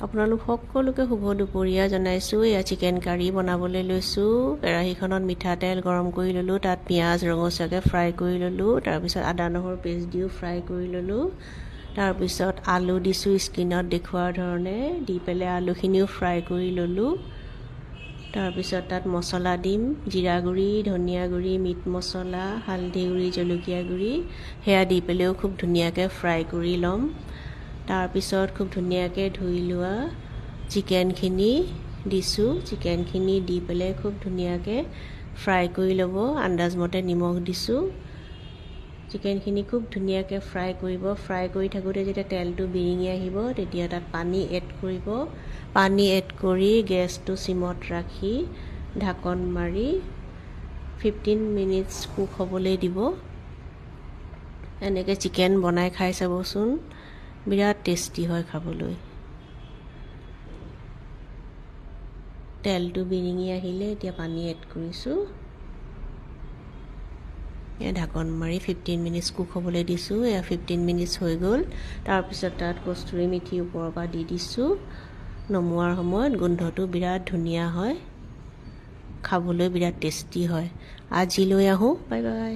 আপোনালোক সকলোকে শুভ দুপৰীয়া জনাইছোঁ। এয়া চিকেন কাৰী বনাবলৈ লৈছোঁ। কেৰাহীখনত মিঠাতেল গৰম কৰি ল'লোঁ, তাত পিঁয়াজ ৰঙচুৱাকৈ ফ্ৰাই কৰি ল'লোঁ, তাৰপিছত আদা নহৰু পেষ্ট দিও ফ্ৰাই কৰি ল'লোঁ। তাৰপিছত আলু দিছোঁ স্কিনত দেখুওৱাৰ ধৰণে, দি পেলাই আলুখিনিও ফ্ৰাই কৰি ল'লোঁ। তাৰপিছত তাত মছলা দিম, জিৰা গুড়ি, ধনিয়া গুড়ি, মিট মছলা, হালধি গুড়ি, জলকীয়া গুড়ি, সেয়া দি পেলাইও খুব ধুনীয়াকৈ ফ্ৰাই কৰি ল'ম। তাৰপিছত খুব ধুনীয়াকৈ ধুই লোৱা চিকেনখিনি দিছোঁ। চিকেনখিনি দি পেলাই খুব ধুনীয়াকৈ ফ্ৰাই কৰি ল'ব। আন্দাজমতে নিমখ দিছোঁ। চিকেনখিনি খুব ধুনীয়াকৈ ফ্ৰাই কৰিব। ফ্ৰাই কৰি থাকোঁতে যেতিয়া তেলটো বিৰিঙি আহিব, তেতিয়া তাত পানী এড কৰিব। পানী এড কৰি গেছটো চিমত ৰাখি ঢাকন মাৰি 15 মিনিটছ কুক হ'বলৈ দিব। এনেকৈ চিকেন বনাই খাই চাবচোন, বিৰাট টেষ্টি হয় খাবলৈ। তেলটো বিৰিঙি আহিলে এতিয়া পানী এড কৰিছোঁ। এয়া ঢাকন মাৰি 15 মিনিটছ কুক হ'বলৈ দিছোঁ। এয়া 15 মিনিটছ হৈ গ'ল। তাৰপিছত তাত কষ্টুৰি মেথি ওপৰৰ পৰা দি দিছোঁ। নমোৱাৰ সময়ত গোন্ধটো বিৰাট ধুনীয়া হয়, খাবলৈ বিৰাট টেষ্টি হয়। আজিলৈ আহোঁ, বাই বাই।